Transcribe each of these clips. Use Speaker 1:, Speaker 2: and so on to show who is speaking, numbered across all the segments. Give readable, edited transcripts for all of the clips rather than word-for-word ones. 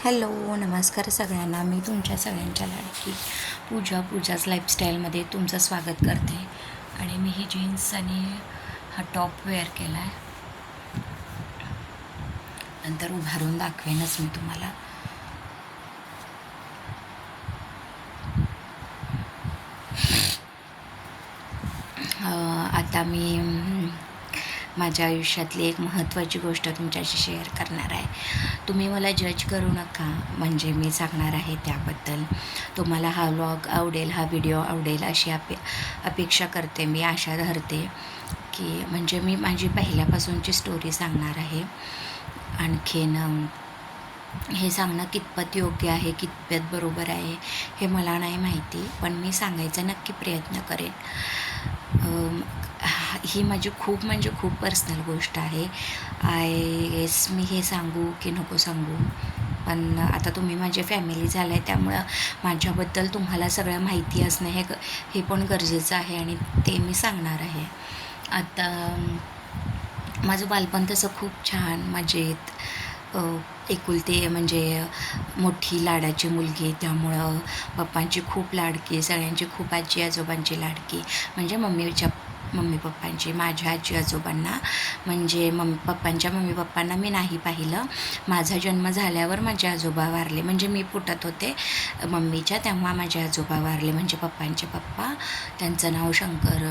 Speaker 1: Hello, नमस्कार सगळ्यांना. मी तुमच्या सगळ्यांच्या लाडकी पूजाच लाईफस्टाईलमध्ये तुमचं स्वागत करते. आणि मी ही जीन्स आणि हा टॉप वेअर केला आहे. नंतर उभारून दाखवेनच मी तुम्हाला. आता मी माझ्या आयुष्यातली एक महत्त्वाची गोष्ट तुमच्याशी शेअर करणार आहे. तुम्ही मला जज करू नका, म्हणजे मी सांगणार आहे त्याबद्दल. तुम्हाला हा व्लॉग आवडेल, हा व्हिडिओ आवडेल अशी अपेक्षा करते मी, आशा धरते की म्हणजे मी माझी पहिल्यापासूनची स्टोरी सांगणार आहे. आणखीन हे सांगणं कितपत योग्य आहे, कितपत बरोबर आहे हे मला नाही माहिती, पण मी सांगायचा नक्की प्रयत्न करेन. ही माझी खूप पर्सनल गोष्ट आहे. आय गेस मी हे सांगू की नको सांगू, पण आता तुम्ही माझी फॅमिली झालं आहे, त्यामुळं माझ्याबद्दल तुम्हाला सगळं माहिती असणं हे पण गरजेचं आहे आणि ते मी सांगणार आहे. आता माझं बालपण तसं खूप छान मजेत, एकुलते म्हणजे मोठी लाडाची मुलगी, त्यामुळं पप्पांची खूप लाडकी, सगळ्यांची खूप आजी आजोबांची लाडकी, म्हणजे मम्मी पप्पांची. माझ्या आजी आजोबांना म्हणजे पप्पांच्या मम्मी पप्पांना मी नाही पाहिलं. माझा जन्म झाल्यावर माझे आजोबा वारले, म्हणजे मी फुटत होते मम्मीच्या तेव्हा माझे आजोबा वारले, म्हणजे पप्पांचे पप्पा. त्यांचं नाव शंकर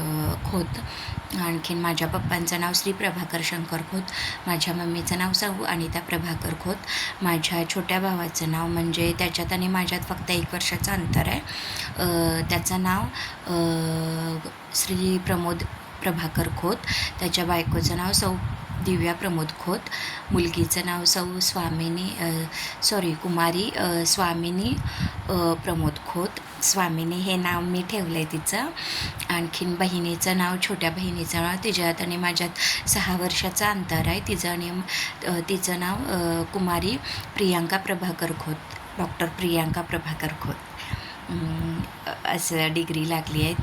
Speaker 1: खोत. आणखीन माझ्या पप्पांचं नाव श्री प्रभाकर शंकर खोत. माझ्या मम्मीचं नाव सौ अनिता प्रभाकर खोत. माझ्या छोट्या भावाचं नाव, म्हणजे त्याच्यात आणि माझ्यात फक्त 1 वर्षाचं अंतर आहे, त्याचं नाव श्री प्रमोद प्रभाकर खोत. त्याच्या बायकोचं नाव सौ दिव्या प्रमोद खोत. मुलगीचं नाव सौ कुमारी स्वामिनी प्रमोद खोत. स्वामिनी हे नाव मी ठेवलं आहे तिचं. आणखीन बहिणीचं नाव, छोट्या बहिणीचं नाव, तिच्यात आणि माझ्यात 6 वर्षाचं अंतर आहे. तिचं नाव कुमारी प्रियांका प्रभाकर खोत, डॉक्टर प्रियांका प्रभाकर खोत. असं डिग्री लागली आहे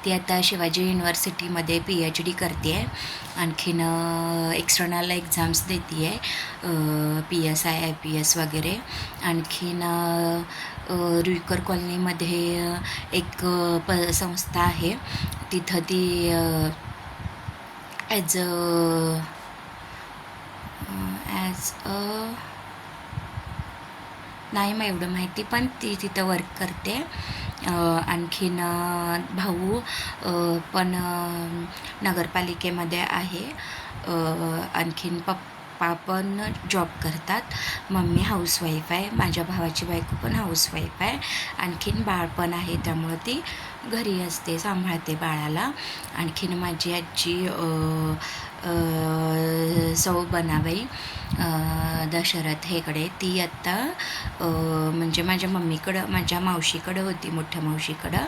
Speaker 1: ती आता शिवाजी युनिव्हर्सिटीमध्ये PhD करते आहे. आणखीन एक्सटर्नल एक्झाम्स देते आहे, PSI IPS वगैरे. आणखीन रुईकर कॉलनीमध्ये एक संस्था आहे, तिथं ती ॲज अ नाही मग एवढं माहिती, पण ती तिथं वर्क करते. आणखीन भाऊ पण नगरपालिकेमध्ये आहे. आणखीन पप्पा पण जॉब करतात. मम्मी हाऊसवाईफ आहे. माझ्या भावाची बायको पण हाऊसवाईफ आहे. आणखीन बाळ पण आहे, त्यामुळं ती घरी असते, सांभाळते बाळाला. आणखीन माझी आजी सौ बनाबाई दशरथ हेगडे, ती आत्ता म्हणजे माझ्या मावशीकडं होती, मोठ्या मावशीकडं.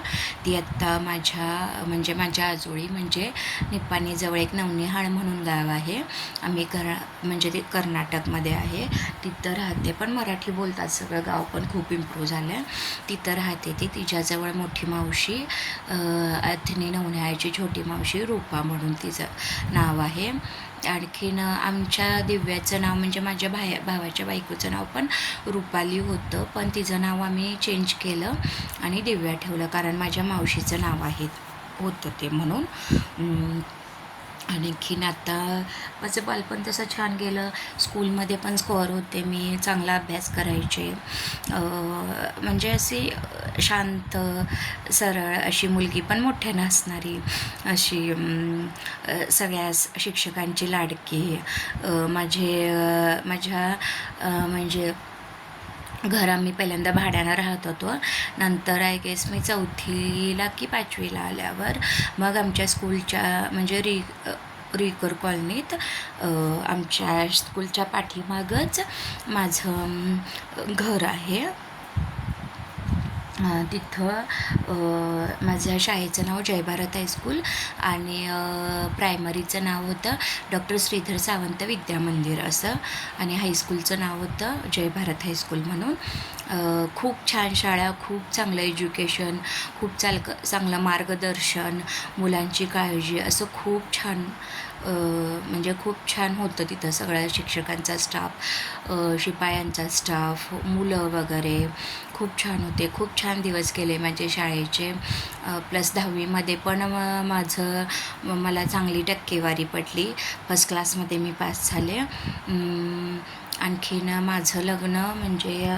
Speaker 1: ती आत्ता माझ्या आजोळी, म्हणजे निप्पाणीजवळ एक नवनिहाळ म्हणून गाव आहे, आम्ही म्हणजे ते कर्नाटकमध्ये आहे, तिथं राहते. पण मराठी बोलतात सगळं, गाव पण खूप इम्प्रूव्ह झालं आहे. तिथं राहते ती. तिच्याजवळ मोठी मावशी अथनी नवनिहाळची छोटी मावशी रूपा म्हणून तिचं नाव आहे. आणखीन आमच्या दिव्याचं नाव, म्हणजे माझ्या भावाच्या बायकोचं नाव पण रुपाली होतं, पण तिचं नाव आम्ही चेंज केलं आणि दिव्या ठेवलं, कारण माझ्या मावशीचं नाव होतं ते म्हणून. आणखीन आता माझं बालपण तसं छान गेलं. स्कूलमध्ये पण स्कोअर होते मी, चांगला अभ्यास करायचे. म्हणजे अशी शांत सरळ अशी मुलगी, पण मोठ्या नसणारी अशी, सगळ्या शिक्षकांची लाडकी. माझ्या म्हणजे घर आम्ही पहिल्यांदा भाड्यानं राहत होतो. नंतर आय गेस मी 4थीला की 5वीला आल्यावर मग आमच्या स्कूलच्या म्हणजे रुईकर कॉलनीत, आमच्या स्कूलच्या पाठीमागच माझं घर आहे. तिथं माझ्या शाळेचं नाव जय भारत हायस्कूल आणि प्रायमरीचं नाव होतं डॉक्टर श्रीधर सावंत विद्या मंदिर असं, आणि हायस्कूलचं नाव होतं जय भारत हायस्कूल म्हणून. खूप छान शाळा, खूप चांगलं एज्युकेशन, खूप चांगलं मार्गदर्शन, मुलांची काळजी, असं खूप छान म्हणजे खूप छान होतं तिथं सगळ्या शिक्षकांचा स्टाफ, शिपायांचा स्टाफ, मुलं वगैरे खूप छान होते. खूप छान दिवस गेले माझे शाळेचे. प्लस 10वीमध्ये पण मला चांगली टक्केवारी पडली. फर्स्ट क्लासमध्ये मी पास झाले. आणखीन माझं लग्न म्हणजे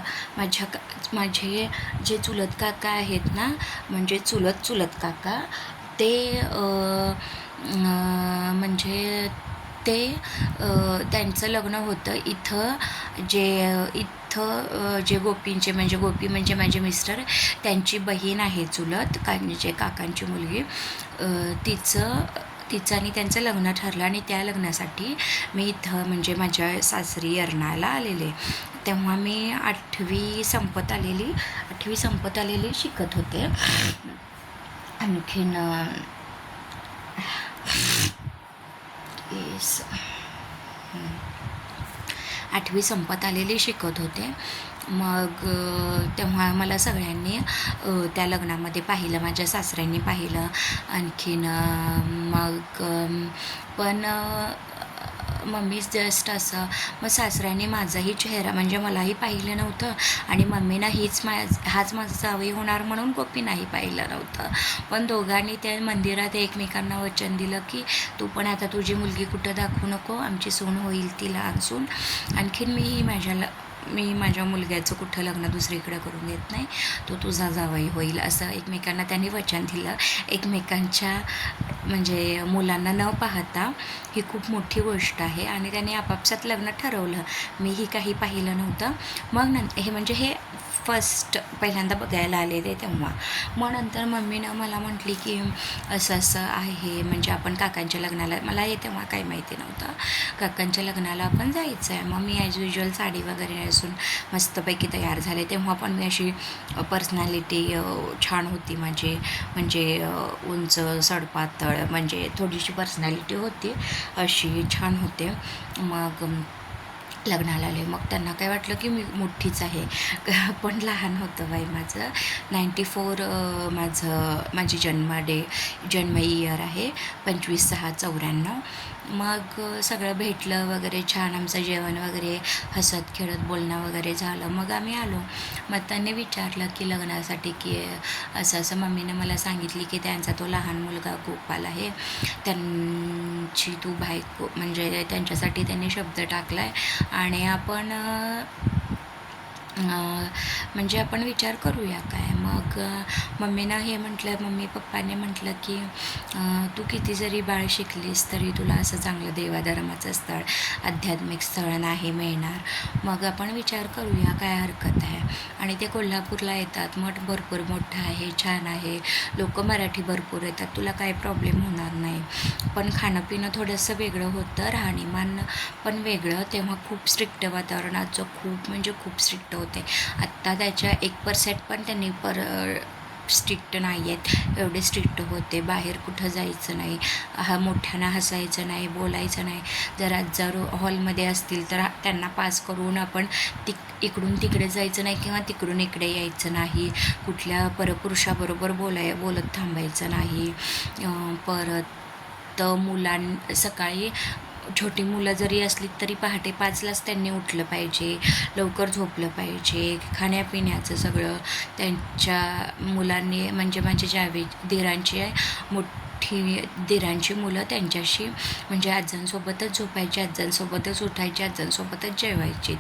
Speaker 1: माझे जे चुलत काका आहेत ना, म्हणजे चुलत काका, ते म्हणजे ते त्यांचं लग्न होतं इथं जे गोपींचे म्हणजे गोपी म्हणजे माझे मिस्टर, त्यांची बहीण आहे चुलत म्हणजे काकांची मुलगी, तिचं आणि त्यांचं लग्न ठरलं आणि त्या लग्नासाठी मी इथं म्हणजे माझ्या सासरी यरणाला आलेले. तेव्हा मी 8वी संपत आलेली शिकत होते. आणखीन येस 8वी संपत आलेली शिकत होते. मग तेव्हा मला सगळ्यांनी त्या लग्नामध्ये पाहिलं, माझ्या सासऱ्यांनी पाहिलं. आणखीन मग पण मम्मीच जस्ट असं, मग सासऱ्याने माझाही चेहरा म्हणजे मलाही पाहिलं नव्हतं आणि मम्मीनं हाच माझा जावई होणार म्हणून गोपीनाही पाहिलं नव्हतं. पण दोघांनी त्या मंदिरात एकमेकांना वचन दिलं की तू पण आता तुझी मुलगी कुठं दाखवू नको, आमची सून होईल ती लहान सून. आणखीन मी माझ्या मुलग्याचं कुठं लग्न दुसरीकडे करून देत नाही, तो तुझा जावई होईल, असं एकमेकांना त्यांनी वचन दिलं. एकमेकांच्या म्हणजे मुलांना न पाहता ही खूप मोठी गोष्ट आहे. आणि त्यांनी आपापसात लग्न ठरवलं. मीही काही पाहिलं नव्हतं. मग हे म्हणजे हे पहिल्यांदा बघायला आलेले तेव्हा. मग नंतर मम्मीनं मला म्हटली की असं आहे, म्हणजे आपण काकांच्या लग्नाला, मला हे तेव्हा काही माहिती नव्हतं, काकांच्या लग्नाला आपण जायचं आहे. मग मी ॲज युज्युअल साडी वगैरे असून मस्तपैकी तयार झाले. तेव्हा पण मी अशी पर्सनॅलिटी छान होती माझी, म्हणजे उंच सडपातळ, म्हणजे थोडीशी पर्सनॅलिटी होती, अशी छान होते. मग लग्नाला आले. मग त्यांना काय वाटलं की मी मोठीच आहे, पण लहान होतं बाई माझं. 94 माझी जन्म इयर आहे, 25/6/94. मग सगळं भेटलं वगैरे छान, आमचं जेवण वगैरे, हसत खेळत बोलणं वगैरे झालं. मग आम्ही आलो. मग त्यांनी विचारलं की लग्नासाठी की असं मम्मीनं मला सांगितली की त्यांचा तो लहान मुलगा गोपाल आहे, त्यांची तू बायको, म्हणजे त्यांच्यासाठी त्यांनी शब्द टाकला आहे आणि आपण म्हणजे आपण विचार करूया काय. मग मम्मी पप्पाने म्हटलं की तू किती जरी बाळ शिकलीस तरी तुला असं चांगलं देवाधर्माचं स्थळ, आध्यात्मिक स्थळ नाही मिळणार. मग आपण विचार करूया, काय हरकत आहे. आणि ते कोल्हापूरला येतात, मठ भरपूर मोठं आहे, छान आहे, लोक मराठी भरपूर येतात, तुला काय प्रॉब्लेम होणार नाही. पण खाणं पिणं थोडंसं वेगळं होतं, राहणीमान पण वेगळं. तेव्हा खूप स्ट्रिक्ट वातावरणाचं, खूप स्ट्रिक्ट होते. आत्ता त्याच्या 1% पण त्यांनी स्ट्रिक्ट नाही आहेत, एवढे स्ट्रिक्ट होते. बाहेर कुठं जायचं नाही, मोठ्यानं हसायचं नाही, बोलायचं नाही. जर हॉलमध्ये असतील तर त्यांना पास करून आपण इकडून तिकडे जायचं नाही किंवा तिकडून इकडे यायचं नाही. कुठल्या परपुरुषाबरोबर बोलत थांबायचं नाही. परत सकाळी छोटी मुलं जरी असली तरी पहाटे 5लाच त्यांनी उठलं पाहिजे, लवकर झोपलं पाहिजे. खाण्यापिण्याचं सगळं त्यांच्या मुलांनी, म्हणजे माझ्या दिरांची मुलं त्यांच्याशी म्हणजे आजांसोबतच झोपायची, आजांसोबतच उठायची, आजांसोबतच जेवायची.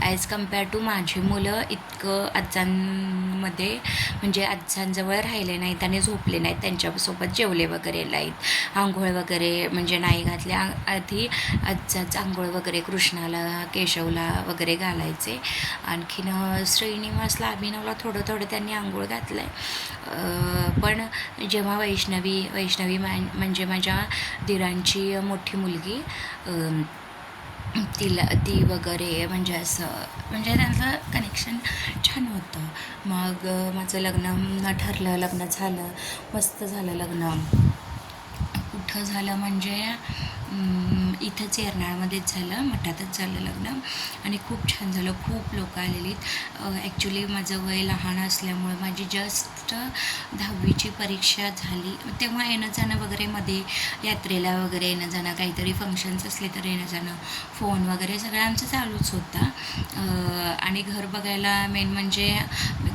Speaker 1: ॲज कम्पेअर टू माझी मुलं इतकं आजांमध्ये म्हणजे आजांजवळ राहिले नाहीत आणि झोपले नाहीत, त्यांच्यासोबत जेवले वगैरे नाहीत. आंघोळ वगैरे म्हणजे नाही घातले. आधी आजाच आंघोळ वगैरे कृष्णाला, केशवला वगैरे घालायचे. आणखीन श्रीनिवासला, अभिनवला थोडं त्यांनी आंघोळ घातलं आहे. पण जेव्हा वैष्णवी म्हणजे माझ्या दिरांची मोठी मुलगी, ती वगैरे म्हणजे असं म्हणजे त्यांचं कनेक्शन छान होतं. मग माझं लग्न ठरलं, लग्न झालं, मस्त झालं लग्न. कुठं झालं म्हणजे इथंच येरनाळमध्येच झालं, मठातच झालं लग्न आणि खूप छान झालं. खूप लोक आलेली. ॲक्च्युली माझं वय लहान असल्यामुळे माझी जस्ट 10वीची परीक्षा झाली तेव्हा येणं जाणं वगैरे, मध्ये यात्रेला वगैरे येणं जाणं, काहीतरी फंक्शन्स असले तर येणं जाणं, फोन वगैरे सगळं आमचं चालूच होता. आणि घर बघायला मेन म्हणजे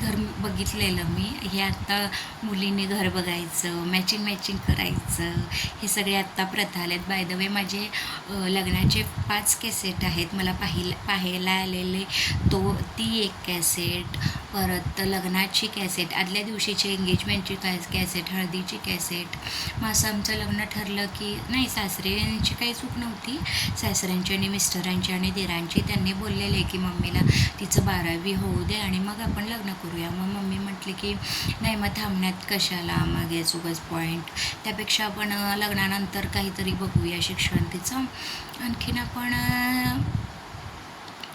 Speaker 1: घर बघितलेलं मी. हे आत्ता मुलींनी घर बघायचं, मॅचिंग करायचं, हे सगळे आत्ता प्रथा आलेत. बाय द वे माझे लग्नाचे 5 कॅसेट आहेत मला पाहायला आलेले. ती एक कॅसेट, परत लग्नाची कॅसेट, आदल्या दिवशीची एंगेजमेंटची कॅसेट, हळदीची कॅसेट. मग असं आमचं लग्न ठरलं की नाही, सासऱ्यांची काही चूक नव्हती, सासऱ्यांची आणि मिस्टरांची आणि दिरांची. त्यांनी बोललेले की मम्मीला तिचं 12वी होऊ दे आणि मग आपण लग्न करूया. मग मम्मी म्हटली की नाही, मग थांबण्यात कशाला, मग याच उगाच पॉईंट, त्यापेक्षा आपण लग्नानंतर काहीतरी बघूया शिक्षण तिचं, आणखीन आपण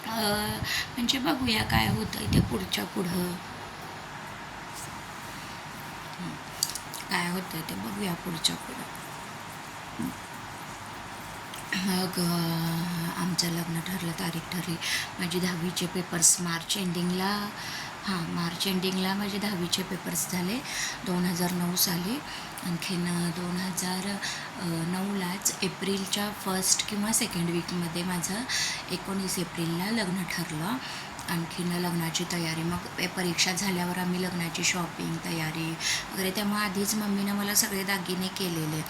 Speaker 1: म्हणजे बघूया काय होतं ते पुढच्या पुढं, काय होतं ते बघूया पुढच्या पुढं. मग आमचं लग्न ठरलं, तारीख ठरली. माझी 10वीचे पेपर्स मार्च एंडिंगला माझे 10वीचे पेपर्स झाले 2009 साली. आणखीन 2009लाच एप्रिलच्या 1st किंवा 2nd वीकमध्ये माझं 19 एप्रिलला लग्न ठरलं. आणखीन लग्नाची तयारी, मग परीक्षा झाल्यावर आम्ही लग्नाची शॉपिंग तयारी वगैरे. तेव्हा आधीच मम्मीनं मला सगळे दागिने केलेले,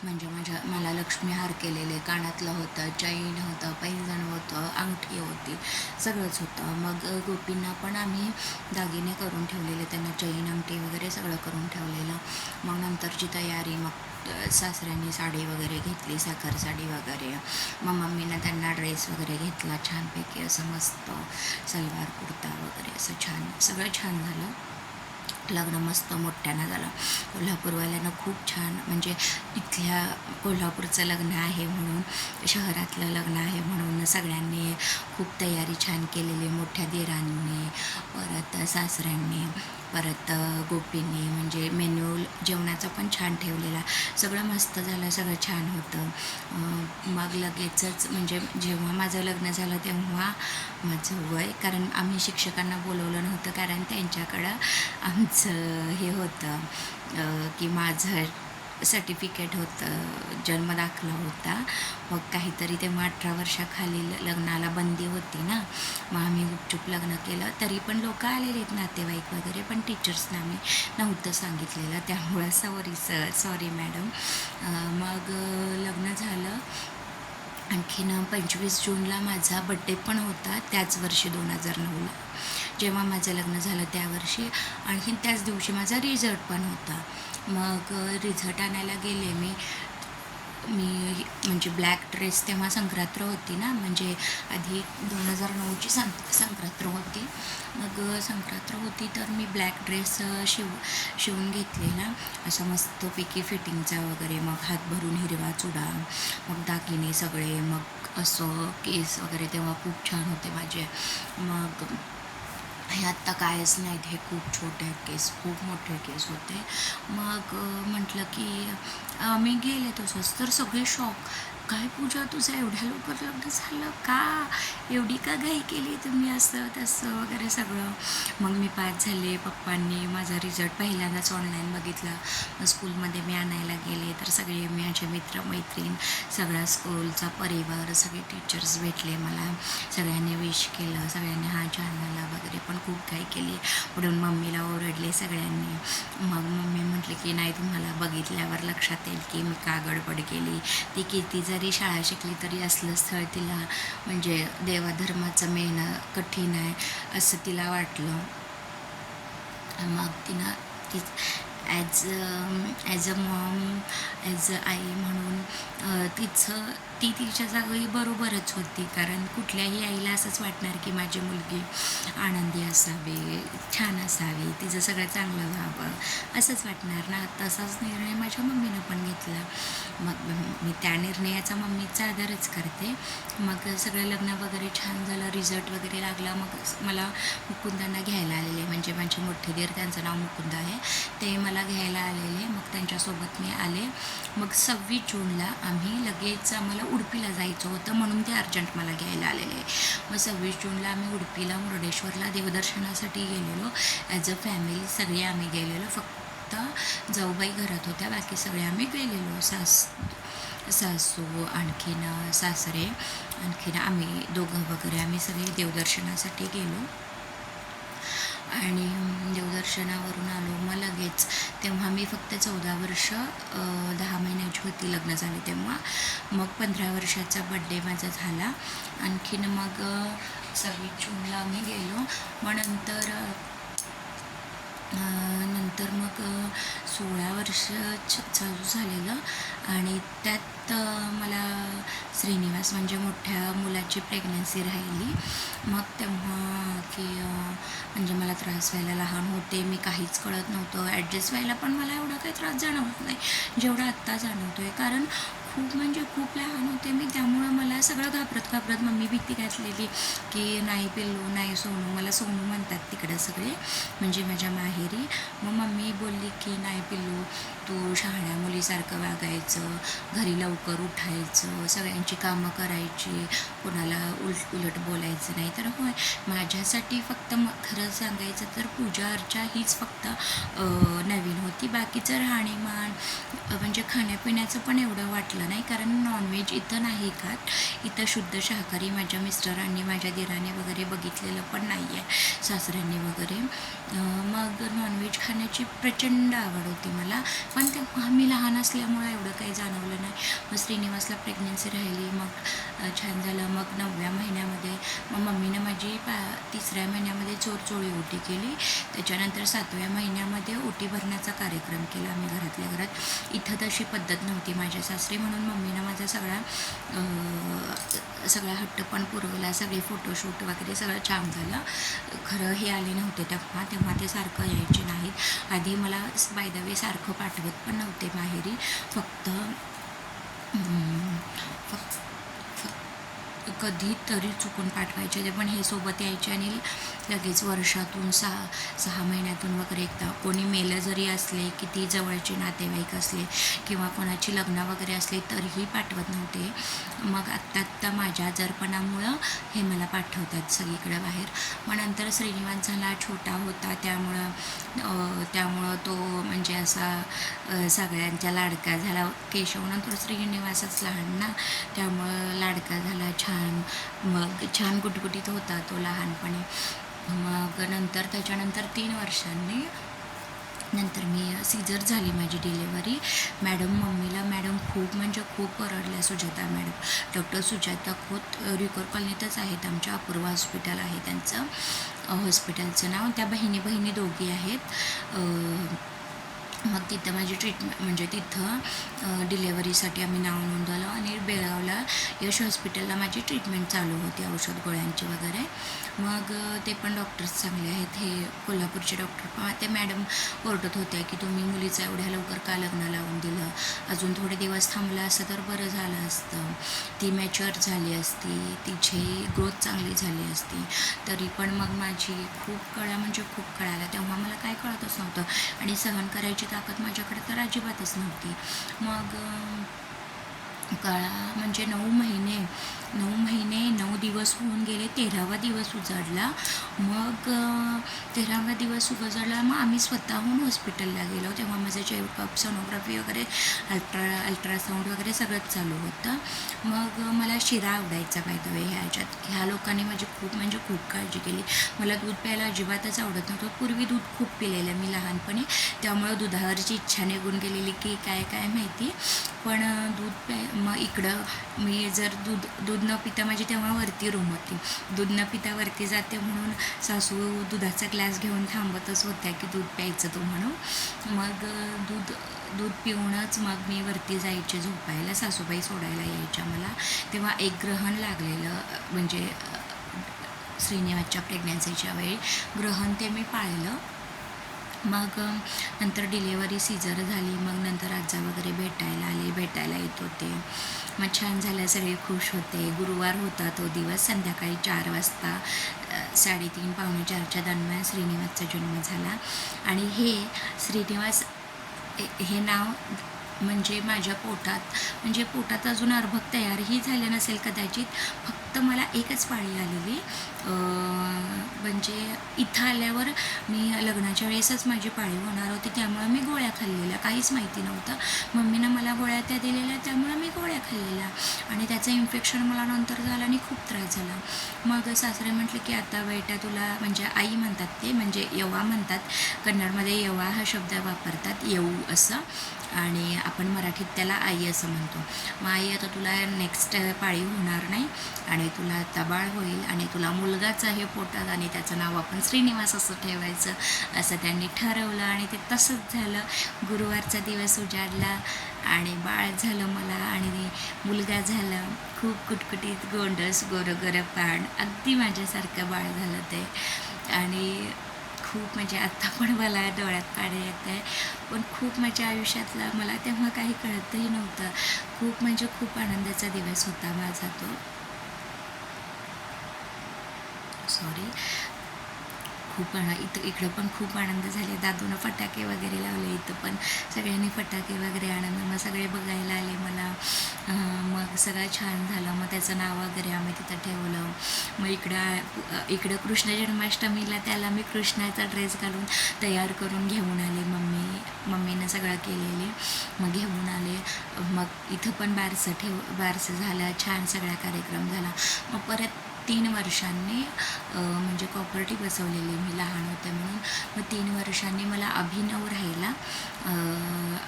Speaker 1: म्हणजे मला लक्ष्मीहार केलेले, कानातलं होतं, चैन होतं, पैंजण होतं, अंगठी होती, सगळंच होतं. मग गोपींना पण आम्ही दागिने करून ठेवलेले, त्यांना चैन अंगठी वगैरे सगळं करून ठेवलेलं. मग नंतरची तयारी, मग सासऱ्यांनी साडी वगैरे घेतली, साखर साडी वगैरे. मग मम्मीनं त्यांना ड्रेस वगैरे घेतला छानपैकी, असं मस्त सलवार कुर्ता वगैरे, असं छान सगळं छान झालं. लग्न मस्त मोठ्यानं झालं. कोल्हापूरवाल्यांना खूप छान, म्हणजे इथल्या कोल्हापूरचं लग्न आहे म्हणून, शहरातलं लग्न आहे म्हणून सगळ्यांनी खूप तयारी छान केलेली. मोठ्या दिरांनी, परत सासऱ्यांनी, परत गोपींनी, म्हणजे मेन्यू जेवणाचा पण छान ठेवलेला, सगळं मस्त झालं, सगळं छान होतं. मग लगेचच म्हणजे जेव्हा माझं लग्न झालं तेव्हा माझं वय, कारण आम्ही शिक्षकांना बोलवलं नव्हतं, कारण त्यांच्याकडं आमचं हे होतं की माझं सर्टिफिकेट होतं, जन्मदाखला होता. मग काहीतरी तेव्हा 18 वर्षाखालील लग्नाला बंदी होती ना, मग आम्ही गुपचूप लग्न केलं. तरी पण लोक आलेले आहेत, नातेवाईक वगैरे, पण टीचर्सना आम्ही नव्हतं सांगितलेलं, त्यामुळं सॉरी मॅडम. मग लग्न झालं. आणखीन 25 जूनला माझा बड्डे पण होता, त्याच वर्षी 2009ला जेव्हा माझं लग्न झालं त्या वर्षी. आणखीन त्याच दिवशी माझा रिझल्ट पण होता. मग रिझल्ट आणायला गेले मी म्हणजे ब्लॅक ड्रेस, तेव्हा संक्रांत होती ना, म्हणजे आधी 2009ची संक्रांत होती. मग संक्रांत होती तर मी ब्लॅक ड्रेस शिवून घेतलेला, असं मस्तपैकी फिटिंगचा वगैरे. मग हात भरून हिरवा चुडा, मग दागिने सगळे, मग असं केस वगैरे तेव्हा खूप छान होते माझे. मग हे आत्ता कायच नाहीत, हे खूप छोटे केस, खूप मोठे केस होते. मग म्हटलं की मी गेले तसंच, तर सगळे शॉक, काय पूजा तुझं एवढ्या लवकर लग्न झालं का, एवढी का घाई केली तुम्ही, असं तसं वगैरे सगळं. मग मी पास झाले. पप्पांनी माझा रिझल्ट पहिल्यांदाच ऑनलाईन बघितला. मग स्कूलमध्ये मी आणायला गेले तर सगळे माझे मित्रमैत्रीण, सगळा स्कूलचा परिवार, सगळे टीचर्स भेटले मला, सगळ्यांनी विश केलं, सगळ्यांनी हा छान झाला वगैरे, पण खूप काही केली. म्हणून मम्मीला ओरडले सगळ्यांनी. मग मम्मी म्हटली की नाही, तुम्हाला बघितल्यावर लक्षात येईल की मी का गडबड केली. ती किती जरी शाळा शिकली तरी असलं स्थळ तिला, म्हणजे देवाधर्माचं मेन कठीण आहे असं तिला वाटलं. मग ती as a mom, as a आई म्हणून ती तिच्या जागी बरोबरच होती. कारण कुठल्याही आईला असंच वाटणार की माझी मुलगी आनंदी असावी, छान असावी, तिचं सगळं चांगलं व्हावं, असंच वाटणार ना. तसाच निर्णय माझ्या मम्मीनं पण घेतला. मग मी त्या निर्णयाचा मम्मीचा आदरच करते. मग सगळं लग्न वगैरे छान झालं, रिझल्ट वगैरे लागला. मग मला मुकुंदांना घ्यायला आलेले, म्हणजे माझे मोठे दीर, त्यांचं नाव मुकुंद आहे, ते मला मला घ्यायला आलेले, मग त्यांच्यासोबत मी आले. मग 26 जूनला आम्ही लगेच आम्हाला उडपीला जायचं होतं, म्हणून ते अर्जंट मला घ्यायला आलेले. मग 26 जूनला आम्ही उडपीला मुरुडेश्वरला देवदर्शनासाठी गेलेलो. ॲज अ फॅमिली सगळे आम्ही गेलेलो. फक्त जाऊबाई घरात होत्या, बाकी सगळे आम्ही गेलेलो. सासू, आणखीन सासरे, आणखीन आम्ही दोघं वगैरे आम्ही सगळे देवदर्शनासाठी गेलो. आणि देवदर्शनावरून आलो. मग लगेच तेव्हा मी फक्त 14 वर्ष 10 महिन्याची होती, लग्न झाले तेव्हा. मग 15 वर्षाचा बड्डे माझा झाला. आणखीन मग 26 जूनला आम्ही गेलो. मग नंतर मग 16 वर्ष चालू झालेलं. आणि त्यात मला श्रीनिवास म्हणजे मोठ्या मुलाची प्रेग्नन्सी राहिली. मग तेव्हा की म्हणजे मला त्रास व्हायला, लहान होते मी, काहीच कळत नव्हतं. ॲडजस्ट व्हायला पण मला एवढा काही त्रास जाणवत नाही जेवढा आत्ता जाणवतो आहे. कारण खूप म्हणजे खूप लहान होते मी, त्यामुळं मला सगळं घाबरत मम्मी भीती घातलेली की नाही पिल्लू, नाही सोनू. मला सोनू म्हणतात तिकडं सगळे, म्हणजे माझ्या माहेरी. मग मम्मी बोलली की नाही पिल्लू, तू शहाण्या मुलीसारखं वागायचं, घरी लवकर उठायचं, सगळ्यांची कामं करायची, कोणाला उलट बोलायचं नाही. तर होय, माझ्यासाठी फक्त खरं सांगायचं तर पूजा अर्चा हीच फक्त नवीन होती. बाकीचं राहणीमान म्हणजे खाण्यापिण्याचं पण एवढं वाटलं नाही, कारण नॉनव्हेज इथं नाही खात. इथं शुद्ध शाकाहारी माझ्या मिस्टरांनी, माझ्या दिराने वगैरे बघितलेलं पण नाही आहे, सासऱ्यांनी वगैरे. मग नॉनव्हेज खाण्याची प्रचंड आवड होती मला, पण तेव्हा मी लहान असल्यामुळं एवढं काही जाणवलं नाही. मग श्रीनिवासला प्रेग्नन्सी राहिली, मग छान झालं. मग 9व्या महिन्यामध्ये मग मम्मीनं माझी 3ऱ्या महिन्यामध्ये चोरचोळी ओटी केली. त्याच्यानंतर 7व्या महिन्यामध्ये ओटी भरण्याचा कार्यक्रम केला आम्ही घरातल्या घरात. इथं तशी पद्धत नव्हती माझ्या सासरी, म्हणून मम्मीनं माझा सगळा हट्ट पण पुरवला. सगळे फोटोशूट वगैरे सगळं छान झालं. खरं हे आले नव्हते तेव्हा ते सारखं यायचे नाहीत. आधी मला बाय द वे सारखं पाठवत पण नव्हते माहेरी, फक्त कधीतरी चुकून पाठवायचे ते, पण हे सोबत यायचे. आणि लगेच वर्षातून 6 महिन्यातून वगैरे एकदा कोणी मेलं जरी असले, किती जवळचे नातेवाईक असले किंवा कोणाची लग्न वगैरे असले तरीही पाठवत नव्हते. मग आत्ता माझ्या आजारपणामुळं हे मला पाठवतात सगळीकडे बाहेर. मग नंतर श्रीनिवास झाला, छोटा होता, त्यामुळं तो म्हणजे असा सगळ्यांच्या लाडका झाला. केशवनंतर श्रीनिवासच लहान ना, त्यामुळं लाडका झाला छान. मग छान गुटगुटीत होता तो लहानपणी. मग त्याच्यानंतर 3 वर्षांनी नंतर मी सीझर झाली माझी डिलेवरी. मॅडम खूप म्हणजे खूप ओरडल्या. सुजाता मॅडम, डॉक्टर सुजाता खोत, रिकोर कॉलनीतच आहेत, आमच्या अपूर्वा हॉस्पिटल आहे त्यांचं हॉस्पिटलचं नाव. त्या बहिणी दोघी आहेत. मग तिथं माझी ट्रीटमेंट म्हणजे तिथं डिलेवरीसाठी आम्ही नाव नोंदवलं. आणि बेळगावला यश हॉस्पिटलला माझी ट्रीटमेंट चालू होती, औषध गोळ्यांची वगैरे. मग ते पण डॉक्टर्स चांगले आहेत. हे कोल्हापूरचे डॉक्टर पण, ते मॅडम ओरडत होत्या की तुम्ही मुलीचं एवढ्या लवकर का लग्न लावून दिलं, अजून थोडे दिवस थांबलं असतं तर बरं झालं असतं, ती मॅच्युअर झाली असती, तिची ग्रोथ चांगली झाली असती. तरी पण मग माझी खूप कळालं. तेव्हा मला काय कळतच नव्हतं, आणि सहन करायची ताकद माझ्याकडे तर अजिबातच नव्हती. मग म्हणजे 9 महिने 9 दिवस होऊन गेले. 13वा दिवस उजाडला. मग 13वा दिवस उजाडला. मग आम्ही स्वतःहून हॉस्पिटलला गेलो. तेव्हा माझं चेकअप, सोनोग्राफी वगैरे, अल्ट्रासाऊंड वगैरे सगळंच चालू होतं. मग मला शिरा आवडायचा बाय द वे. ह्या लोकांनी माझी खूप काळजी केली. मला दूध प्यायला अजिबातच आवडत नव्हतं. पूर्वी दूध खूप पिलेलं मी लहानपणी, त्यामुळं दुधावरची इच्छा निघून गेलेली की काय माहिती. पण मग इकडं मी जर दूध न पिता, माझी तेव्हा वरती रूम होती, दूध न पिता वरती जाते म्हणून सासू दुधाचा ग्लास घेऊन थांबतच होत्या की दूध प्यायचं तू म्हणून. मग दूध पिऊनच मग मी वरती जायचे झोपायला. सासूबाई सोडायला यायच्या मला. तेव्हा एक ग्रहण लागलेलं, म्हणजे श्रीनिवासच्या प्रेग्नन्सीच्या वेळी ग्रहण ते मी पाळलं. मग नंतर डिलेवरी सीझर झाली. मग नंतर आजा वगैरे भेटायला येत होते. मग छान झालं, सगळे खुश होते. गुरुवार होता तो दिवस. संध्याकाळी 4 वाजता 3:30 पावणे 4च्या दरम्यान श्रीनिवासचा जन्म झाला. आणि हे श्रीनिवास हे नाव म्हणजे माझ्या पोटात, म्हणजे पोटात अजून अर्भक तयारही झालं नसेल कदाचित. फक्त मला एकच पाळी आलेली. म्हणजे इथं आल्यावर मी लग्नाच्या वेळेसच माझी पाळी होणार होती, त्यामुळं मी गोळ्या खाल्लेल्या, काहीच माहिती नव्हतं. मम्मीनं मला गोळ्या त्या दिलेल्या, त्यामुळं मी गोळ्या खाल्लेल्या आणि त्याचं इन्फेक्शन मला नंतर झालं आणि खूप त्रास झाला. मग सासरे म्हटले की आता बेटा तुला, म्हणजे आई म्हणतात ते, म्हणजे यवा म्हणतात, कन्नडमध्ये यवा हा शब्द वापरतात, येऊ असं, आणि आपण मराठीत त्याला आई असं म्हणतो. मग आई आता तुला नेक्स्ट पाळी होणार नाही आणि तुला आता बाळ होईल आणि तुला मुलगाच आहे पोटात आणि त्याचं नाव आपण श्रीनिवास असं ठेवायचं, असं त्यांनी ठरवलं आणि ते तसंच झालं. गुरुवारचा दिवस उजाडला आणि बाळ झालं मला आणि मुलगा झाला. खूप कुटकुटीत, गोंडस, गोरं गोरं पाण, अगदी माझ्यासारखं बाळ झालं ते. आणि खूप म्हणजे आत्ता पण मला डोळ्यात पाणी येत आहे. पण खूप माझ्या आयुष्यातला मला तेव्हा काही कळतही नव्हतं. खूप म्हणजे खूप आनंदाचा दिवस होता माझा तो. सॉरी. खूप इकडं पण खूप आनंद झाले. दादूनं फटाके वगैरे लावले, इथं पण सगळ्यांनी फटाके वगैरे आनंद, मग सगळे बघायला आले मला. मग सगळं छान झालं. मग त्याचं नाव वगैरे आम्ही तिथं ठेवलं. मग इकडं कृष्ण जन्माष्टमीला त्याला मी कृष्णाचा ड्रेस घालून तयार करून घेऊन आले. मम्मीनं सगळं केलेले, मग घेऊन आले. मग इथं पण बारसं झालं, छान सगळा कार्यक्रम झाला. मग परत 3 वर्षांनी म्हणजे कॉपर्टी बसवलेली मी लहान होते म्हणून. मग 3 वर्षांनी मला अभिनव राहिला.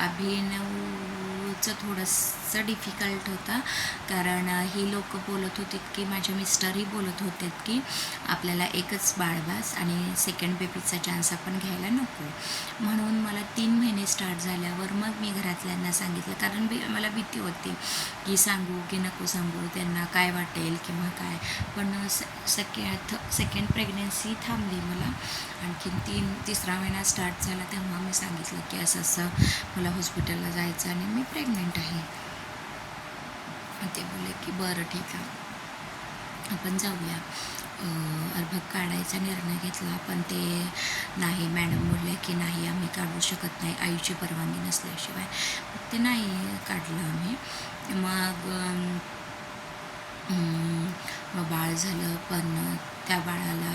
Speaker 1: अभिनवचं थोडंसं डिफिकल्ट होतं, कारण ही लोक बोलत होती की, माझे मिस्टरही बोलत होते की आपल्याला एकच बाळबास आणि सेकंड बेबीचा चान्स आपण घ्यायला नको. म्हणून मला 3 महिने स्टार्ट झाल्यावर मग मी घरातल्यांना सांगितलं, कारण मला भीती होती की सांगू की नको सांगू, त्यांना काय वाटेल किंवा काय. पण सेकंड प्रेग्नन्सी थांबली मला. आणखीन तिसरा महिना स्टार्ट झाला तेव्हा मी सांगितलं की असं मला हॉस्पिटलला जायचं आणि मी प्रेग्नंट आहे. ते बोलले की बरं ठीक आहे, आपण जाऊया. अर्भक काढायचा निर्णय घेतला, पण ते नाही, मॅडम बोलले की नाही आम्ही काढू शकत नाही आईची परवानगी नसल्याशिवाय. ते नाही काढलं आम्ही. मग बाळ झालं, पण त्या बाळाला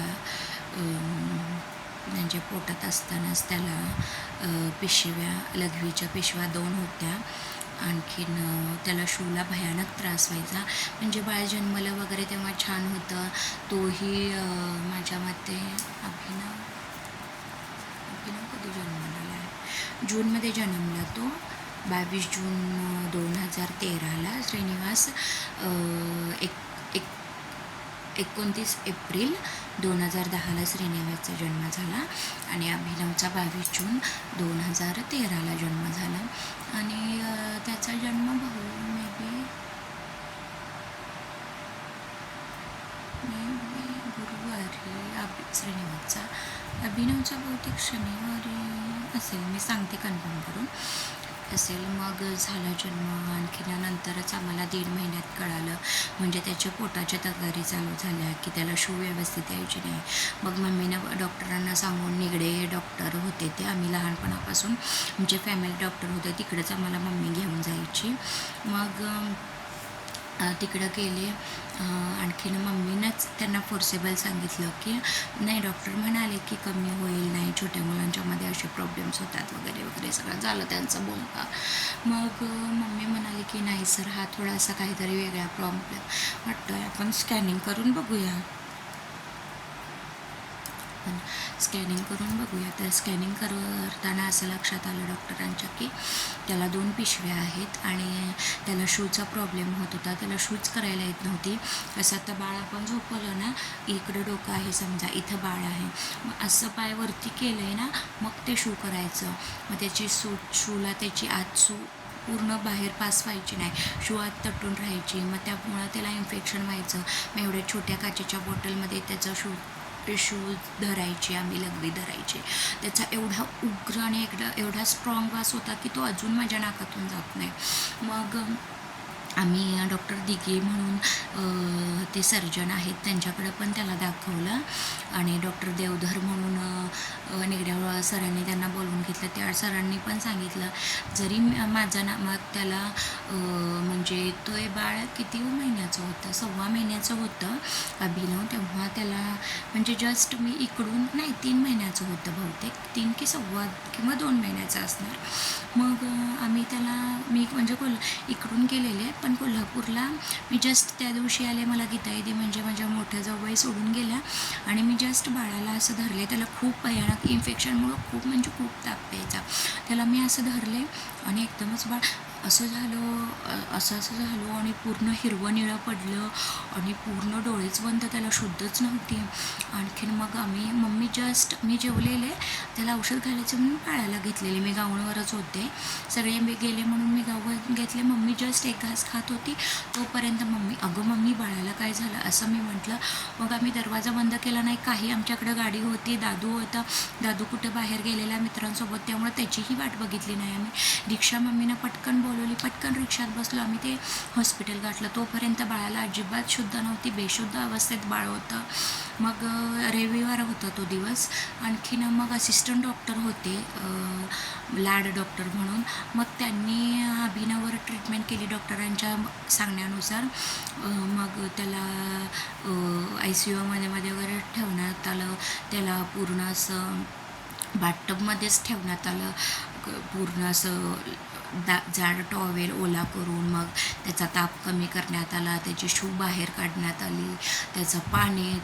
Speaker 1: म्हणजे पोटात असतानाच त्याला लघवीच्या पिशव्या 2 होत्या. आणखीन त्याला शूला भयानक त्रास व्हायचा. म्हणजे बाळ जन्मलं वगैरे तेव्हा छान होतं. तोही माझ्या मते अभिनव कधी जन्मलेला आहे, जूनमध्ये जन्मला तो. 22 जून 2013ला. श्रीनिवास 29 एप्रिल 2010ला श्रीनिवासचा जन्म झाला आणि अभिनवचा 22 जून 2013ला जन्म झाला. आणि त्याचा जन्म मे बी गुरुवारी, श्रीनिवासचा. अभिनवचा बहुतेक शनिवारी असेल, मी सांगते कन्फर्म करून असेल. मग झाला जन्म. आणखीन नंतरच आम्हाला 1.5 महिन्यात कळालं, म्हणजे त्याच्या पोटाच्या तक्रारी चालू झाल्या की त्याला शू व्यवस्थित यायची नाही. मग मम्मीनं डॉक्टरांना सांगून, निगडे डॉक्टर होते ते, आम्ही लहानपणापासून आमचे फॅमिली डॉक्टर होते, तिकडेच आम्हाला मम्मी घेऊन जायची. मग तिकडं गेले. आणखीन मम्मीनंच त्यांना फोर्सेबल सांगितलं की नाही, डॉक्टर म्हणाले की कमी होईल, नाही छोट्या मुलांच्यामध्ये असे प्रॉब्लेम्स होतात वगैरे वगैरे, सगळं झालं त्यांचं बोलणं. मग मम्मी म्हणाली की नाही सर, हा थोडासा काहीतरी वेगळा प्रॉब्लेम वाटतो आहे, आपण स्कॅनिंग करून बघूया. पण स्कॅनिंग करून बघूया. तर स्कॅनिंग करताना असं लक्षात आलं डॉक्टरांच्या की त्याला 2 पिशव्या आहेत आणि त्याला शूचा प्रॉब्लेम होत होता, त्याला शूच करायला येत नव्हती. असं आता बाळ आपण झोपवलं ना, इकडं डोकं आहे समजा, इथं बाळ आहे, मग असं पाय वरती केलं आहे ना, मग ते शू करायचं. मग त्याची शूला त्याची आत शू पूर्ण बाहेर पास व्हायची नाही, शू आत तटून राहायची. मग त्यामुळं त्याला इन्फेक्शन व्हायचं. मग एवढ्या छोट्या काचेच्या बॉटलमध्ये त्याचं शूज धरायचे, आम्ही लघवी धरायचे. त्याचा एवढा उग्र आणि एवढा स्ट्रॉंग वास होता की तो अजून माझ्या नाकातून जात नाही. मग आम्ही डॉक्टर दिघे म्हणून ते सर्जन आहेत त्यांच्याकडे पण त्याला दाखवलं आणि डॉक्टर देवधर म्हणून निगड्या सरांनी त्यांना बोलवून घेतलं. त्या सरांनी पण सांगितलं जरी माझं मग त्याला म्हणजे तो बाळ किती महिन्याचं होतं, 6 महिन्याचं होतं अभिनव तेव्हा. त्याला म्हणजे जस्ट मी इकडून नाही 3 महिन्याचं होतं बहुतेक, 3 की 6 किंवा 2 महिन्याचं असणार. मग आम्ही त्याला मी म्हणजे इकडून गेलेले पण कोल्हापूरला मी जस्ट त्या दिवशी आले. मला गीताईदी म्हणजे माझ्या मोठ्या जाऊबाई सोडून गेल्या आणि मी जस्ट बाळाला असं धरले. त्याला खूप भयानक इन्फेक्शनमुळं खूप म्हणजे खूप ताप यायचा. त्याला मी असं धरले आणि एकदमच बाळ असं झालं आणि पूर्ण हिरवं निळं पडलं आणि पूर्ण डोळेच बंद, त्याला शुद्धच नव्हती. आणखीन मग मम्मी जस्ट मी जेवलेले त्याला औषध घालायचं म्हणून बाळाला घेतलेले. मी गाऊनवरच होते, सगळे मी गेले म्हणून मी गाऊन घेतले. मम्मी जस्ट एक घास खात होती तोपर्यंत मम्मी बाळाला काय झालं असं मी म्हटलं. मग आम्ही दरवाजा बंद केला नाही काही. आमच्याकडं गाडी होती, दादू होता. दादू कुठे बाहेर गेलेला मित्रांसोबत, त्यामुळे त्याचीही वाट बघितली नाही आम्ही. रिक्षा मम्मीनं पटकन बोलवली, पटकन रिक्षात बसलो आम्ही. ते हॉस्पिटल गाठलं. तोपर्यंत बाळाला अजिबात शुद्ध नव्हती, बेशुद्ध अवस्थेत बाळ होतं. मग रविवार होता तो दिवस. आणखीन मग असिस्टंट डॉक्टर होते लाड डॉक्टर म्हणून. मग त्यांनी अभिनववर ट्रीटमेंट केली डॉक्टरांच्या सांगण्यानुसार. मग त्याला ICUमध्ये वगैरे ठेवण्यात आलं. त्याला पूर्ण असं बाथटबमध्येच ठेवण्यात आलं. पूर्ण असं जाड टॉवेल ओला करून मग त्याचा ताप कमी करण्यात आला. त्याची शू बाहेर काढण्यात आली. त्याचं पाणी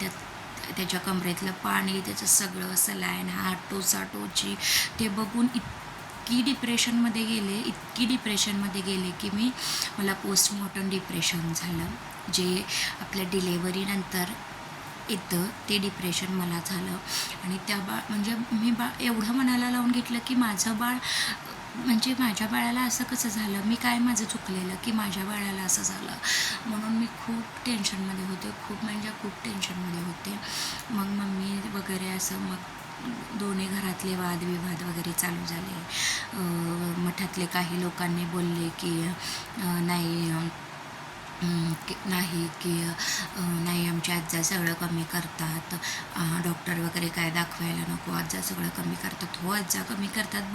Speaker 1: त्याच्या कमरेतलं पाणी, त्याचं सगळं सलाईन, हात टोचाटोची ते बघून इतकी डिप्रेशनमध्ये गेले की मला पोस्टमॉर्टम डिप्रेशन झालं. जे आपल्या डिलेवरीनंतर येतं ते डिप्रेशन मला झालं. आणि त्या म्हणजे मी एवढं मनाला लावून घेतलं की माझं बाळ म्हणजे माझ्या बाळाला असं कसं झालं, मी काय माझं चुकलेलं की माझ्या बाळाला असं झालं. म्हणून मी खूप टेन्शनमध्ये होते, खूप टेन्शनमध्ये होते. मग मम्मी वगैरे असं मग दोन्ही घरातले वादविवाद वगैरे चालू झाले. मठातले काही लोकांनी बोलले की नाही आमच्या आज्जा सगळं कमी करतात, डॉक्टर वगैरे काय दाखवायला नको, आज्जा सगळं कमी करतात. हो आज्जा कमी करतात,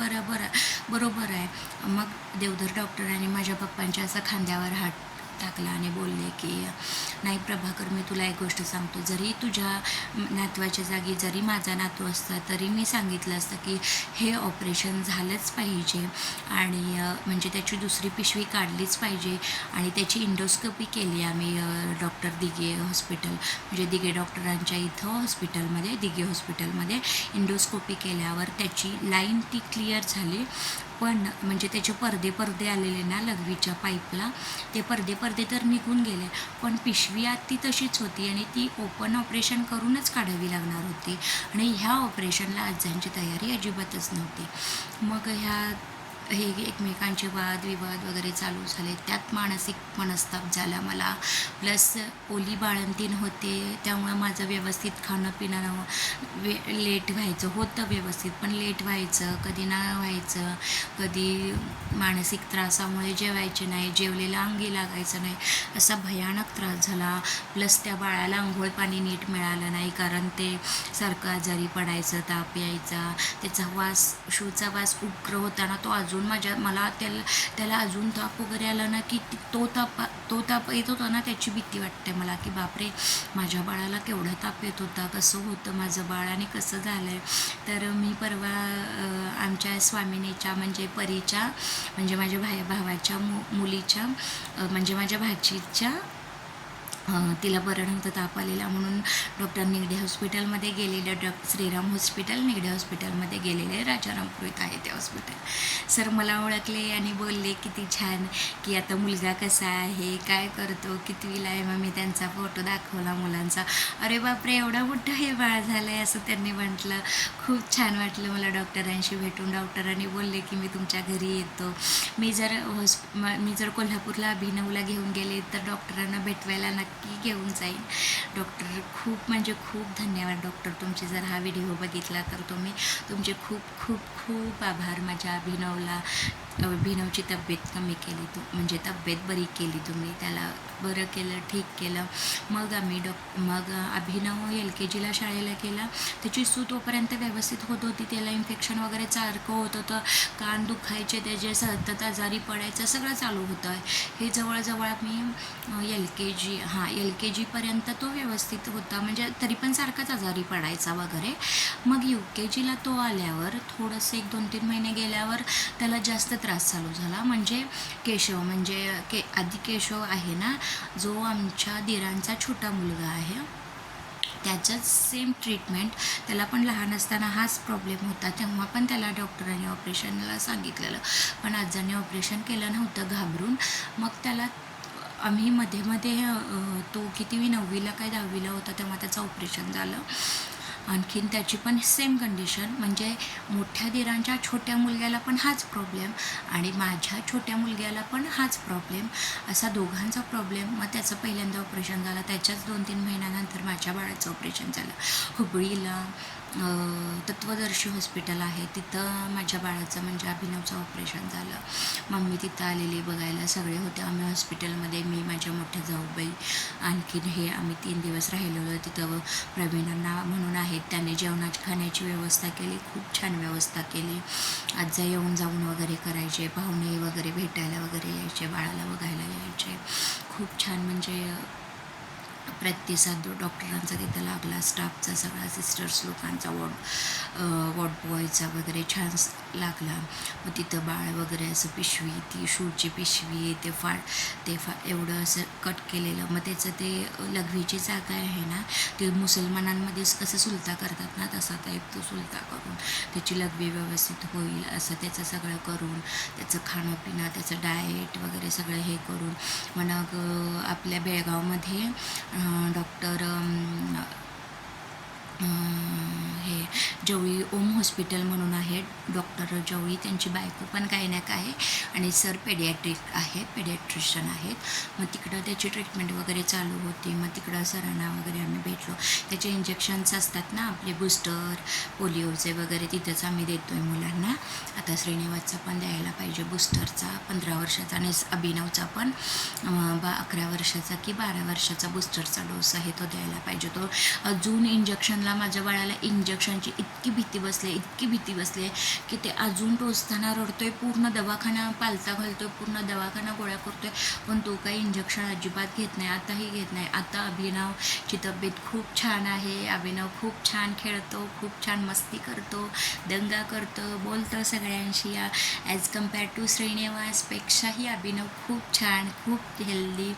Speaker 1: बरोबर आहे. मग देवधर डॉक्टरांनी माझ्या पप्पांच्या असं खांद्यावर हात टाकला आणि बोलले की नाही प्रभाकर, मी तुला एक गोष्ट सांगतो, जरी तुझ्या नातवाच्या जागी जरी माझा नातू असता तरी मी सांगितलं असतं की हे ऑपरेशन झालंच पाहिजे आणि म्हणजे त्याची दुसरी पिशवी काढलीच पाहिजे. आणि त्याची इंडोस्कोपी केली आम्ही डॉक्टर दिघे हॉस्पिटल म्हणजे दिघे डॉक्टरांच्या इथं दिघे हॉस्पिटलमध्ये इंडोस्कोपी केल्यावर त्याची लाईन ती क्लिअर झाली. पण म्हणजे त्याचे पडदे आलेले ना लघवीच्या पाईपला, ते पडदे तर निघून गेले, पण पिशवी आत ती तशीच होती आणि ती ओपन ऑपरेशन करूनच काढावी लागणार होती. आणि ह्या ऑपरेशनला आज्जांची तयारी अजिबातच नव्हती. मग हे एकमेकांचे वादविवाद वगैरे चालू झाले. त्यात मानसिक मनस्ताप झाला मला. प्लस ओली बाळंतीण होते, त्यामुळं माझं व्यवस्थित खाणं पिणं लेट व्हायचं होतं व्यवस्थित, पण लेट व्हायचं, कधी नाही व्हायचं, कधी मानसिक त्रासामुळे जेवायचे नाही, जेवलेलं अंगी लागायचं नाही, असा भयानक त्रास झाला. प्लस त्या बाळाला अंघोळ पाणी नीट मिळालं नाही, कारण ते सारखं आजारी पडायचं, ताप यायचा, त्याचा वास शूचा वास उग्र होताना तो अजून मला त्याला अजून ताप वगैरे आला ना की तो ताप येत होता ना, त्याची भीती वाटते मला की बापरे माझ्या बाळाला केवढा ताप येत होता, कसं होतं माझं बाळ आणि कसं झालं आहे. तर मी परवा आमच्या स्वामिनीच्या म्हणजे परीच्या म्हणजे माझ्या भावाच्या मुलीच्या म्हणजे माझ्या भाचीच्या तिला बरं नव्हतं, ताप आलेला म्हणून डॉक्टर निगडे हॉस्पिटलमध्ये गेलेलं, श्रीराम हॉस्पिटल निगडे हॉस्पिटलमध्ये गेलेले, राजारामपुरीत आहे ते हॉस्पिटल. सर मला ओळखले आणि बोलले किती छान की आता मुलगा कसा आहे, काय करतो, कितवीला आहे. मग मी त्यांचा फोटो दाखवला मुलांचा. अरे बापरे एवढा मोठं हे बाळ झालं आहे असं त्यांनी म्हटलं. खूप छान वाटलं मला डॉक्टरांशी भेटून. डॉक्टरांनी बोलले की मी तुमच्या घरी येतो. मी जर कोल्हापूरला अभिनवला घेऊन गेले तर डॉक्टरांना भेटवायला नक्की घेऊन जाईन. डॉक्टर खूप म्हणजे खूप धन्यवाद डॉक्टर, तुमचे जर हा व्हिडिओ बघितला तर तुमचे खूप खूप खूप आभार. माझ्या अभिनवची तब्येत कमी केली म्हणजे तब्येत बरी केली तुम्ही, त्याला बरं केलं, ठीक केलं. मग अभिनव LKGला शाळेला गेला. त्याची सूत तोपर्यंत व्यवस्थित होत होती, त्याला इन्फेक्शन वगैरे सारखं होत होतं, कान दुखायचे त्याचे, सतत आजारी पडायचं, सगळं चालू होतं. हे जवळजवळ मी LKGपर्यंत तो व्यवस्थित होता, म्हणजे तरी पण सारखाच आजारी पडायचा वगैरे. मग UKGला तो आल्यावर थोडंसं 1-2-3 महिने गेल्यावर त्याला जास्त त्रास चालू झाला. म्हणजे केशव म्हणजे आधी केशव आहे ना, जो आमच्या दिरांचा छोटा मुलगा आहे, त्याच्याच सेम ट्रीटमेंट त्याला पण लहान असताना हाच प्रॉब्लेम होता. तेव्हा पण त्याला डॉक्टरांनी ऑपरेशनला सांगितलेलं, पण आजांनी ऑपरेशन केलं नव्हतं घाबरून. मग त्याला आम्ही मध्ये तो किती 9वीला काय 10वीला होता तेव्हा त्याचं ऑपरेशन झालं. आणखीन त्याची पण सेम कंडिशन, म्हणजे मोठ्या दिरांच्या छोट्या मुलग्याला पण हाच प्रॉब्लेम आणि माझ्या छोट्या मुलग्याला पण हाच प्रॉब्लेम, असा दोघांचा प्रॉब्लेम. मग त्याचं पहिल्यांदा ऑपरेशन झालं, त्याच्याच 2-3 महिन्यानंतर माझ्या बाळाचं ऑपरेशन झालं. हुबळीला तत्वदर्शी हॉस्पिटल आहे, तिथं माझ्या बाळाचं म्हणजे अभिनवचं ऑपरेशन झालं. मम्मी तिथं आलेली बघायला, सगळे होते आम्ही हॉस्पिटलमध्ये, मी, माझ्या मोठ्या जाऊबाई, आणखीन आम्ही 3 दिवस राहिलेलो तिथं. प्रवीणांना म्हणून आहेत, त्याने जेवणाची खाण्याची व्यवस्था केली, खूप छान व्यवस्था केली. आजा येऊन जाऊन वगैरे करायचे, पाहुणे वगैरे भेटायला वगैरे यायचे, बाळाला बघायला यायचे. खूप छान म्हणजे प्रतिसाद डॉक्टरांचा तिथं लागला, स्टाफचा सगळा, सिस्टर्स लोकांचा, वॉर्ड बॉयचा वगैरे छान लागला. मग तिथं बाळ वगैरे असं पिशवी, ती शूची पिशवी, ते एवढं असं कट केलेलं. मग त्याचं ते लघवीची जागा आहे ना, ते मुसलमानांमध्येच कसं सुलता करतात ना, तसा टाईप तो सुलता करून त्याची लघवी व्यवस्थित होईल असं त्याचं सगळं करून, त्याचं खाणं पिणं, त्याचं डाएट वगैरे सगळं हे करून. मग आपल्या बेळगावमध्ये डॉक्टर जवळी ओम हॉस्पिटल म्हणून आहे, डॉक्टर जवळी, त्यांची बायको पण गायनॅक आहे आणि सर पेडियाट्रिशियन आहेत. मग तिकडं त्याची ट्रीटमेंट वगैरे चालू होती. मग तिकडं सरांना वगैरे आम्ही भेटलो. त्याचे इंजेक्शन्स असतात ना आपले बूस्टर, पोलिओचे वगैरे, तिथंच आम्ही देतो आहे मुलांना. आता श्रीनिवासचा पण द्यायला पाहिजे बूस्टरचा, 15 वर्षाचा, आणि अभिनवचा पण 11 वर्षाचा की 12 वर्षाचा बूस्टरचा डोस आहे, तो द्यायला पाहिजे. तो अजून इंजेक्शनला, माझ्या बाळाला इंजेक्शनची इतकी भीती बसली की ते अजून टोचताना रडतोय, पूर्ण दवाखाना पालथा घालतोय, पूर्ण दवाखाना गोळ्या करतोय, पण तो काही इंजेक्शन अजिबात घेत नाही, आताही घेत नाही. आता अभिनवची तब्येत खूप छान आहे. अभिनव खूप छान खेळतो, खूप छान मस्ती करतो, दंगा करतो, बोलतो सगळ्यांशी. ॲज कम्पेअर टू श्रीनिवासपेक्षाही अभिनव खूप छान, खूप हेल्दी,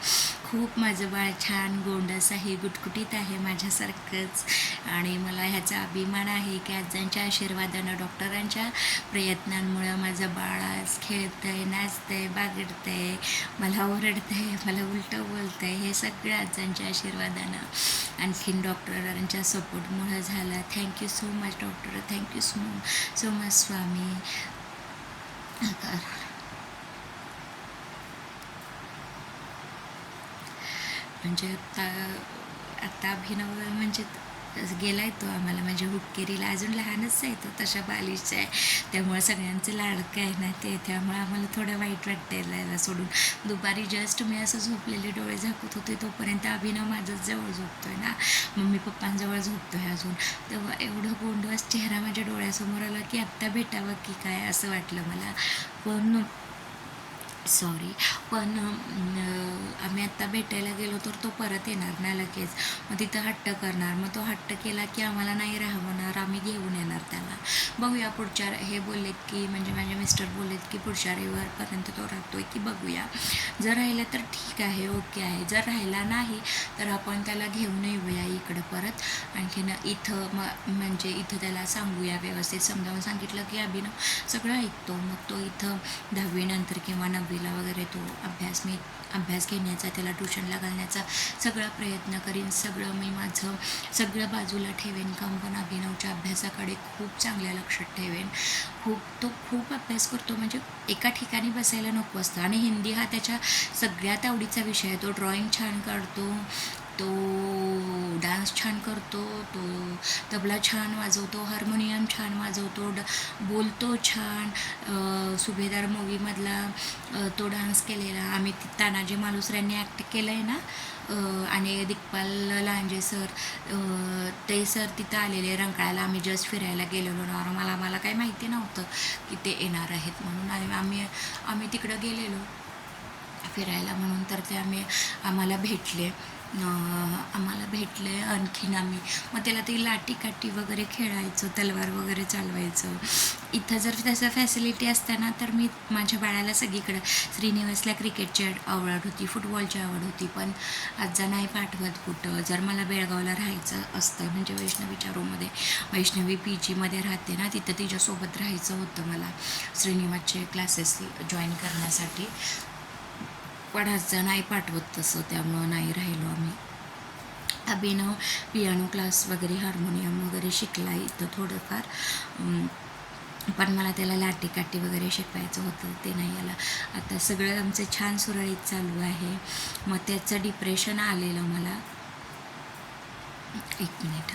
Speaker 1: खूप माझं बाळ छान गोंडस आहे, गुटगुटीत आहे माझ्यासारखंच. आणि मला ह्याचा अभिमान आहे की आजांच्या आशीर्वादानं, डॉक्टरांच्या प्रयत्नांमुळं माझं बाळ आज खेळतंय, नाचतंय, बागडतंय, मला ओरडतंय, मला उलटं बोलतंय, हे सगळं आजांच्या आशीर्वादानं, आणखीन डॉक्टरांच्या सपोर्टमुळं झालं. Thank you so much doctor, thank you so much Swami. म्हणजे आता अभिनव म्हणजे गेलाय तो आम्हाला, म्हणजे हुक्केरीला, अजून लहानच आहे तो, तशा बालिशचा आहे, त्यामुळे सगळ्यांचं लाडकं आहे ना ते, त्यामुळे आम्हाला थोडं वाईट वाटतं याला सोडून. दुपारी जस्ट मी असं झोपलेले डोळे झाकत होते तोपर्यंत अभिनव माझ्याच जवळ झोपतोय ना, मम्मी पप्पांजवळ झोपतोय अजून, तेव्हा एवढं गोंडस चेहरा माझ्या डोळ्यासमोर आला की आत्ता भेटावं की काय असं वाटलं मला. पण आम्ही आत्ता भेटायला गेलो तर तो परत येणार ना लगेच, मग तिथं हट्ट करणार, मग तो हट्ट केला की आम्हाला नाही राहवणार, आम्ही घेऊन येणार त्याला. बघूया पुढच्या, हे बोललेत की म्हणजे माझे मिस्टर बोललेत की पुढच्या रविवारपर्यंत तो राहतोय की बघूया, जर राहिला तर ठीक आहे, ओके आहे, जर राहिला नाही तर आपण त्याला घेऊन येऊया इकडं परत. आणखीन इथं म्हणजे इथं त्याला सांगूया, व्यवस्थित समजावून सांगितलं की अभिनव सगळं ऐकतो, मग तो इथं 10वी नंतर किंवा 9वीला वगैरे तो अभ्यास घेण्याचा, त्याला ट्युशनला घालण्याचा सगळा प्रयत्न करीन. सगळं मी माझं सगळं बाजूला ठेवेन काम, पण अभिनवच्या अभ्यासाकडे खूप चांगल्या लक्षात ठेवेन. तो खूप अभ्यास करतो, म्हणजे एका ठिकाणी बसायला नको असतं. आणि हिंदी हा त्याच्या सगळ्यात आवडीचा विषय आहे. तो ड्रॉइंग छान काढतो, तो डान्स छान करतो, तो तबला छान वाजवतो, हार्मोनियम छान वाजवतो, बोलतो छान. सुभेदार मूवीमधला तो डान्स केलेला आम्ही तानाजी मालुसऱ्यांनी ॲक्ट केलं आहे ना. आणि दिग्पाल लांजे सर, ते सर तिथं आलेले रंकाळ्याला. आम्ही जस्ट फिरायला गेलेलो ना, मला काही माहिती नव्हतं की ते येणार आहेत म्हणून. आणि आम्ही तिकडं गेलेलो फिरायला म्हणून, तर ते आम्हाला भेटले. आणखीन मग त्याला ते लाटीकाठी वगैरे खेळायचं, तलवार वगैरे चालवायचं. इथं जर तसं फॅसिलिटी असताना तर मी माझ्या बाळाला सगळीकडं, श्रीनिवासला क्रिकेटची आवड होती, फुटबॉलची आवड होती, पण आजा नाही पाठवत कुठं. जर मला बेळगावला राहायचं असतं, म्हणजे वैष्णवीच्या रूममध्ये, वैष्णवी PGमध्ये राहते ना, तिथं तिच्यासोबत राहायचं होतं मला श्रीनिवासचे क्लासेस जॉईन करण्यासाठी, पण आजा नाही पाठवत तसं, त्यामुळं नाही राहिलो आम्ही. अभिनव पियानो क्लास वगैरे, हार्मोनियम वगैरे शिकला इथं थोडंफार, पण मला त्याला लाटीकाठी वगैरे शिकवायचं होतं, ते नाही आलं. आता सगळं आमचं छान सुरळीत चालू आहे. मग त्याचं डिप्रेशन आलेलं मला. एक मिनिट.